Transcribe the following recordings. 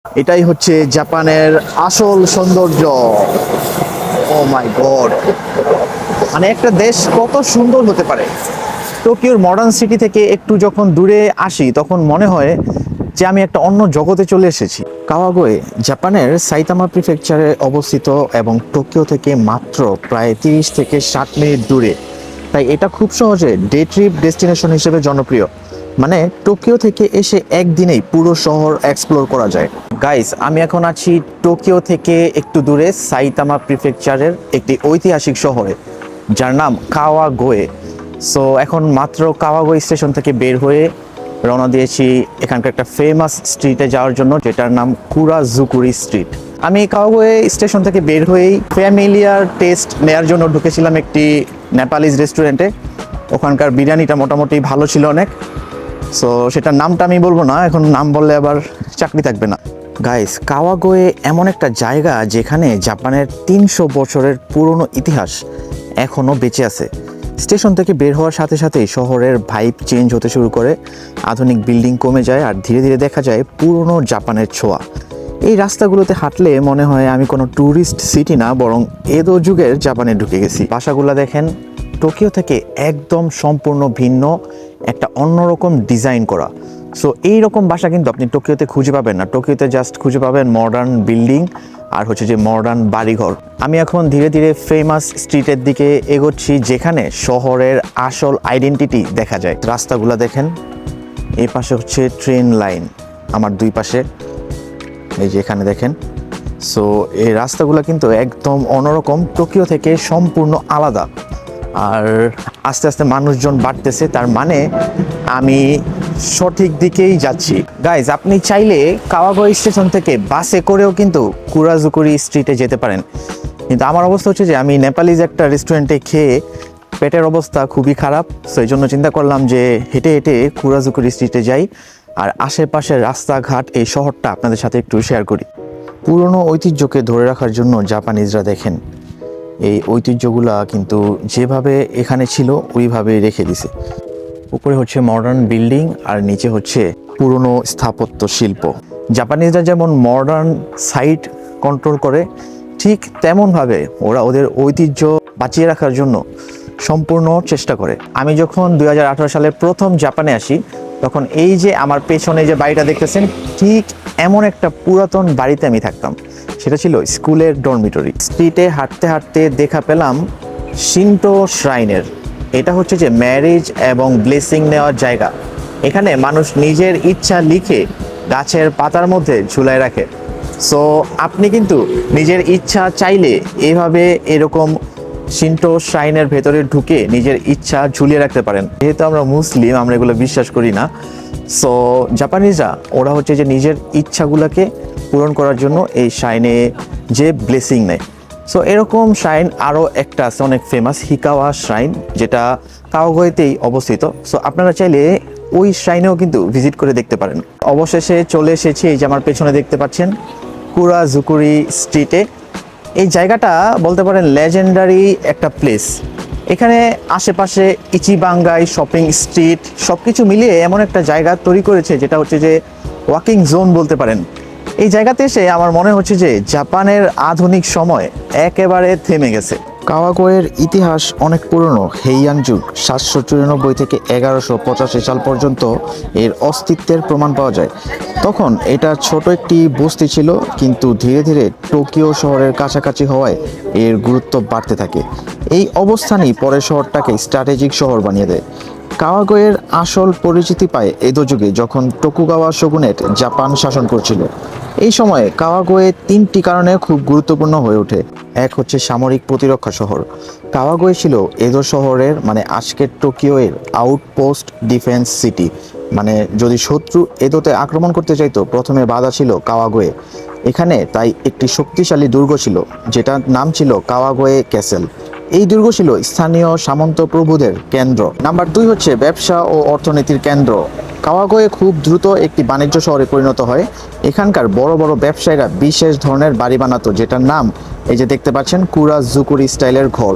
এটাই হচ্ছে জাপানের আসল সৌন্দর্য। ও মাই গড, মানে একটা দেশ কত সুন্দর হতে পারে। টোকিওর মডার্ন সিটি থেকে একটু যখন দূরে আসি তখন মনে হয় যে আমি একটা অন্য জগতে চলে এসেছি। কাওয়াগোয়ে জাপানের সাইতামা প্রিফেকচারে অবস্থিত এবং টোকিও থেকে মাত্র প্রায় 30 থেকে 60 মিনিট দূরে। তাই এটা খুব সহজে ডে ট্রিপ ডেস্টিনেশন হিসেবে জনপ্রিয়। মানে টোকিও থেকে এসে একদিনেই পুরো শহর এক্সপ্লোর করা যায়। গাইস, আমি এখন আছি টোকিও থেকে একটু দূরে সাইতামা প্রিফেকচারের একটি ঐতিহাসিক শহরে, যার নাম কাওয়াগোয়ে। সো এখন মাত্র কাওয়াগোয়ে স্টেশন থেকে বের হয়ে রওনা দিয়েছি এখানকার একটা ফেমাস স্ট্রিটে যাওয়ার জন্য, যেটার নাম কুরাজুকুরি স্ট্রিট। আমি কাওয়াগোয়ে স্টেশন থেকে বের হয়েই ফ্যামিলিয়ার টেস্ট নেয়ার জন্য ঢুকেছিলাম একটি নেপালিজ রেস্টুরেন্টে। ওখানকার বিরিয়ানিটা মোটামুটি ভালো ছিল অনেক। সো সেটার নামটা আমি বলবো না, এখন নাম বললে আবার চাকরি থাকবে না। গাইস, কাওয়াগোয়ে এমন একটা জায়গা যেখানে জাপানের 300 বছরের পুরনো ইতিহাস এখনও বেঁচে আছে। স্টেশন থেকে বের হওয়ার সাথে সাথেই শহরের ভাইব চেঞ্জ হতে শুরু করে, আধুনিক বিল্ডিং কমে যায় আর ধীরে ধীরে দেখা যায় পুরনো জাপানের ছোঁয়া। এই রাস্তাগুলোতে হাঁটলে মনে হয় আমি কোনো ট্যুরিস্ট সিটি না, বরং এদো যুগের জাপানে ঢুকে গেছি। বাসাগুলো দেখেন, টোকিও থেকে একদম সম্পূর্ণ ভিন্ন, একটা অন্যরকম ডিজাইন করা। সো এই রকম বাসা কিন্তু আপনি টোকিওতে খুঁজে পাবেন না। টোকিওতে জাস্ট খুঁজে পাবেন মডার্ন বিল্ডিং আর হচ্ছে যে মডার্ন বাড়িঘর। আমি এখন ধীরে ধীরে ফেমাস স্ট্রিটের দিকে এগোচ্ছি, যেখানে শহরের আসল আইডেন্টিটি দেখা যায়। রাস্তাগুলো দেখেন, এই পাশে হচ্ছে ট্রেন লাইন, আমার দুই পাশে এই যে এখানে দেখেন। সো এই রাস্তাগুলো কিন্তু একদম অন্যরকম, টোকিও থেকে সম্পূর্ণ আলাদা। আর আস্তে আস্তে মানুষজন বাড়তেছে, তার মানে আমি সঠিক দিকেই যাচ্ছি। গাইজ, আপনি চাইলে কাওয়াগোয়ে স্টেশন থেকে বাসে করেও কিন্তু কুরাজুকুরি স্ট্রিটে যেতে পারেন। কিন্তু আমার অবস্থা হচ্ছে যে আমি নেপালিজ একটা রেস্টুরেন্টে খেয়ে পেটের অবস্থা খুবই খারাপ। সো এই জন্য চিন্তা করলাম যে হেঁটে হেঁটে কুরাজুকুরি স্ট্রিটে যাই আর আশেপাশের রাস্তাঘাট, এই শহরটা আপনাদের সাথে একটু শেয়ার করি। পুরনো ঐতিহ্যকে ধরে রাখার জন্য জাপানিজরা দেখেন এই ঐতিহ্যগুলা কিন্তু যেভাবে এখানে ছিল ওইভাবে রেখে দিছে। উপরে হচ্ছে মডার্ন বিল্ডিং আর নিচে হচ্ছে পুরনো স্থাপত্য শিল্প। জাপানিজরা যেমন মডার্ন সাইট কন্ট্রোল করে, ঠিক তেমনভাবে ওরা ওদের ঐতিহ্য বাঁচিয়ে রাখার জন্য সম্পূর্ণ চেষ্টা করে। আমি যখন 2018 সালে প্রথম জাপানে আসি, তখন এই যে আমার পেছনে যে বাড়িটা দেখতেছেন, ঠিক এমন একটা পুরাতন বাড়িতে আমি থাকতাম। সেটা ছিল স্কুলের ডরমিটরি। স্ট্রিটে হাঁটতে হাঁটতে দেখা পেলাম শিন্টো শ্রাইনের। এটা হচ্ছে যে ম্যারেজ এবং ব্লেসিং নেওয়ার জায়গা। এখানে মানুষ নিজের ইচ্ছা লিখে গাছের পাতার মধ্যে ঝুলায় রাখে। সো আপনি কিন্তু নিজের ইচ্ছা চাইলে এভাবে এরকম শিন্টো শ্রাইনের ভেতরে ঢুকে নিজের ইচ্ছা ঝুলিয়ে রাখতে পারেন। যেহেতু আমরা মুসলিম, আমরা এগুলো বিশ্বাস করি না। সো জাপানিজরা ওরা হচ্ছে যে নিজের ইচ্ছাগুলোকে পূরণ করার জন্য এই শ্রাইনে যে ব্লেসিং নেয়। সো এরকম শ্রাইন আরও একটা আছে অনেক ফেমাস, হিকাওয়া শ্রাইন, যেটা কাওয়াগোয়েতেই অবস্থিত। সো আপনারা চাইলে ওই শ্রাইনেও কিন্তু ভিজিট করে দেখতে পারেন। অবশেষে চলে এসেছি এই যে আমার পেছনে দেখতে পাচ্ছেন কুরাজুকুরি স্ট্রিটে। এই জায়গাটা বলতে পারেন লেজেন্ডারি একটা প্লেস। এখানে আশেপাশে ইচিবাঙ্গাই শপিং স্ট্রিট সব কিছু মিলিয়ে এমন একটা জায়গা তৈরি করেছে, যেটা হচ্ছে যে ওয়াকিং জোন বলতে পারেন। এই জায়গাতে এসে আমার মনে হচ্ছে যে জাপানের আধুনিক সময় একেবারে থেমে গেছে। কাওয়াগোয়ের ইতিহাস অনেক পুরনো। হেইয়ান যুগ 794 থেকে 1185 সাল পর্যন্ত এর অস্তিত্বের প্রমাণ পাওয়া যায়। তখন এটা ছোট একটি বস্তি ছিল, কিন্তু ধীরে ধীরে টোকিও শহরের কাছাকাছি হওয়ায় এর গুরুত্ব বাড়তে থাকে। এই অবস্থানই পরে শহরটাকে স্ট্র্যাটেজিক শহর বানিয়ে দেয়। কাওয়াগোয়ের আসল পরিচিতি পায় এদো যুগে, যখন টোকুগাওয়া শোগুনেট জাপান শাসন করছিল। এই সময়ে কাওয়াগোয়ে 3টি কারণে খুব গুরুত্বপূর্ণ হয়ে ওঠে। এক হচ্ছে সামরিক প্রতিরক্ষা শহর। কাওয়াগোয়ে ছিল এদো শহরের, মানে আজকের টোকিওর আউটপোস্ট ডিফেন্স সিটি। মানে যদি শত্রু এদোতে আক্রমণ করতে চাইতো, প্রথমে বাধা ছিল কাওয়াগোয়ে। এখানে তাই একটি শক্তিশালী দুর্গ ছিল, যেটার নাম ছিল কাওয়াগোয়ে ক্যাসেল। এই দুর্গ ছিল স্থানীয় সামন্ত প্রভুদের কেন্দ্র। নাম্বার 2 হচ্ছে ব্যবসা ও অর্থনীতির কেন্দ্র। কাওয়াগোয়ে খুব দ্রুত একটি বাণিজ্য শহরে পরিণত হয়। এখানকার বড় বড় ব্যবসায়ীরা বিশেষ ধরনের বাড়ি বানাতো, যেটার নাম এই যে দেখতে পাচ্ছেন কুরাজুকুরি স্টাইলের ঘর।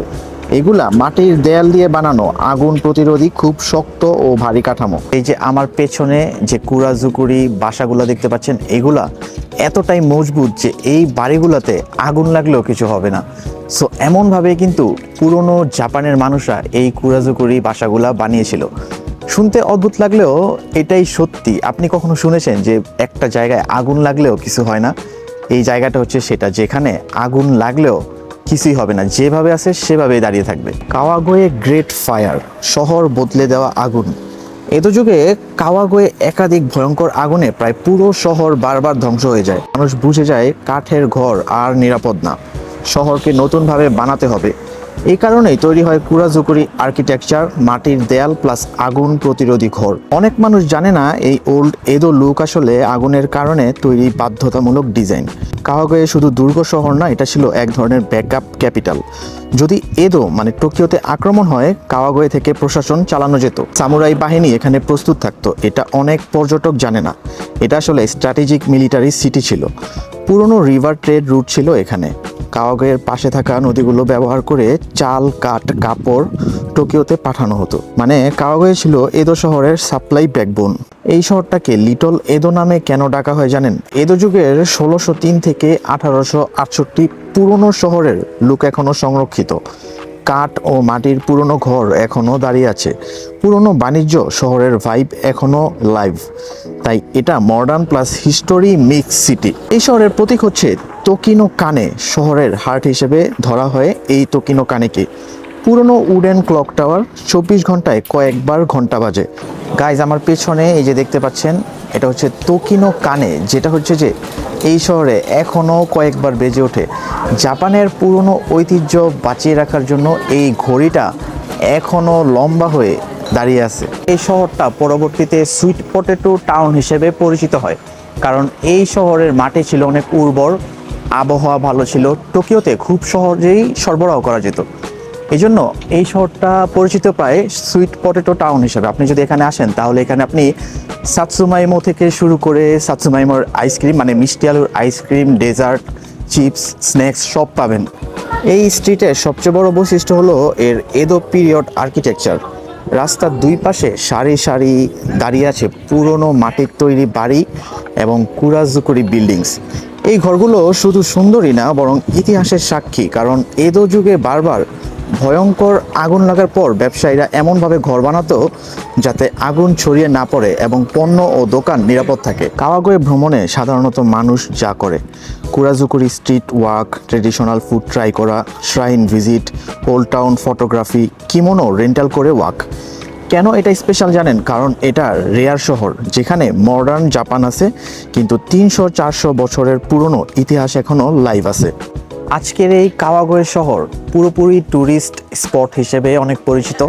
এগুলা মাটির দেয়াল দিয়ে বানানো, আগুন প্রতিরোধী, খুব শক্ত ও ভারী কাঠামো। এই যে আমার পেছনে যে কুরাজুকুরি বাসাগুলো দেখতে পাচ্ছেন, এগুলা এতটাই মজবুত যে এই বাড়িগুলোতে আগুন লাগলেও কিছু হবে না। সো এমনভাবে কিন্তু পুরনো জাপানের মানুষরা এই কুরাজুকুরি বাসাগুলা বানিয়েছিল। শুনতে অদ্ভুত লাগলেও এটাই সত্যি। আপনি কখনো শুনেছেন যে একটা জায়গায় আগুন লাগলেও কিছু হয় না? এই জায়গাটা হচ্ছে সেটা, যেখানে আগুন লাগলেও কিছুই হবে না, যেভাবে আছে সেভাবেই দাঁড়িয়ে থাকবে। কাওয়াগোয়ে গ্রেট ফায়ার, শহর বদলে দেওয়া আগুন। এত যুগে কাওয়াগোয়ে একাধিক ভয়ঙ্কর আগুনে প্রায় পুরো শহর বারবার ধ্বংস হয়ে যায়। মানুষ বুঝে যায় কাঠের ঘর আর নিরাপদ না, শহরকে নতুনভাবে বানাতে হবে। এই কারণেই তৈরি হয় কুরাজুকুরি আর্কিটেকচার, মাটির দেয়াল প্লাস আগুন প্রতিরোধী ঘর। অনেক মানুষ জানে না এই ওল্ড এদো লুক আসলে আগুনের কারণে তৈরি বাধ্যতামূলক ডিজাইন। কাওয়াগোয়ে শুধু দুর্গ শহর না, এটা ছিল এক ধরনের ব্যাকআপ ক্যাপিটাল। যদি এদো মানে টোকিওতে আক্রমণ হয়, কাওয়াগোয়ে থেকে প্রশাসন চালানো যেত, সামুরাই বাহিনী এখানে প্রস্তুত থাকতো। এটা অনেক পর্যটক জানে না, এটা আসলে স্ট্র্যাটেজিক মিলিটারি সিটি ছিল। পুরনো রিভার ট্রেড রুট ছিল এখানে। কাওয়াগোয়ের পাশে থাকা নদীগুলো ব্যবহার করে চাল, কাঠ, কাপড় টোকিওতে পাঠানো হতো। মানে কাওয়াগোয়ে ছিল এদো শহরের সাপ্লাই ব্যাকবোন। এই শহরটাকে লিটল এদো নামে কেন ডাকা হয় জানেন? এদো যুগের 1603 থেকে 1868 পুরনো শহরের লুক এখনো সংরক্ষিত। কাঠ ও মাটির পুরনো ঘর এখনো দাঁড়িয়ে আছে, পুরনো বাণিজ্য শহরের ভাইব এখনো লাইভ। তাই এটা modern plus history mix city. এই শহরের প্রতীক হচ্ছে তোকিনো কানে, শহরের হার্ট হিসেবে ধরা হয় এই তোকিনো কানেকে। পুরনো উডেন ক্লক টাওয়ার, 24 ঘন্টায় কয়েকবার ঘন্টা বাজে। গাইজ, আমার পেছনে এই যে দেখতে পাচ্ছেন, এটা হচ্ছে তোকিনো কানে, যেটা হচ্ছে যে এই শহরে এখনও কয়েকবার বেজে ওঠে। জাপানের পুরনো ঐতিহ্য বাঁচিয়ে রাখার জন্য এই ঘড়িটা এখনও লম্বা হয়ে দাঁড়িয়ে আছে। এই শহরটা পরবর্তীতে সুইট পটেটো টাউন হিসেবে পরিচিত হয়, কারণ এই শহরের মাটি ছিল অনেক উর্বর, আবহাওয়া ভালো ছিল, টোকিওতে খুব সহজেই সরবরাহ করা যেত। এই জন্য এই শহরটা পরিচিত প্রায় সুইট পটেটো টাউন হিসেবে। আপনি যদি এখানে আসেন তাহলে এখানে আপনি সাতসুমাইমো থেকে শুরু করে সাতসুমাইমোর আইসক্রিম মানে মিষ্টি আলুর আইসক্রিম, ডেজার্ট, চিপস, স্ন্যাক্স সব পাবেন। এই স্ট্রিটের সবচেয়ে বড় বৈশিষ্ট্য হলো এর এদো পিরিয়ড আর্কিটেকচার। রাস্তার দুই পাশে সারি সারি দাঁড়িয়ে আছে পুরনো মাটির তৈরি বাড়ি এবং কুরাজুকুরি বিল্ডিংস। এই ঘরগুলো শুধু সুন্দরই না, বরং ইতিহাসের সাক্ষী। কারণ এদো যুগে বারবার ভয়ঙ্কর আগুন লাগার পর ব্যবসায়ীরা এমনভাবে ঘর বানাতো যাতে আগুন ছড়িয়ে না পড়ে এবং পণ্য ও দোকান নিরাপদ থাকে। কাওয়াগোয়ে ভ্রমণে সাধারণত মানুষ যা করে, কুরাজুকুরি street walk, traditional food try করা, shrine visit, old town photography, kimono rental করে ওয়াক। কেন এটা স্পেশাল জানেন? কারণ এটা রেয়ার শহর যেখানে মডার্ন জাপান আছে, কিন্তু 300-400 বছরের পুরনো ইতিহাস এখনও লাইভ আছে। আজকের এই কাওয়াগোয়ে শহর পুরোপুরি ট্যুরিস্ট স্পট হিসেবে অনেক পরিচিত।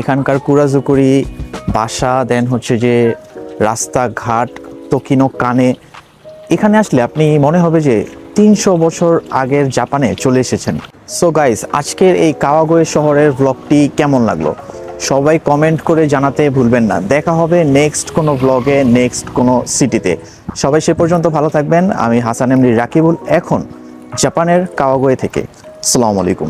এখানকার কুরাজুকুরি বাসা, দেন হচ্ছে যে রাস্তাঘাট, তোকিনো কানে, এখানে আসলে আপনি মনে হবে যে 300 বছর আগের জাপানে চলে এসেছেন। সো গাইস, আজকের এই কাওয়াগোয়ে শহরের ব্লগটি কেমন লাগলো সবাই কমেন্ট করে জানাতে ভুলবেন না। দেখা হবে নেক্সট কোনো ব্লগে, নেক্সট কোনো সিটিতে। সবাই সে পর্যন্ত ভালো থাকবেন। আমি হাসান এমডি রাকিবুল, এখন জাপানের কাওয়াগোয়ে থেকে। আসসালামু আলাইকুম।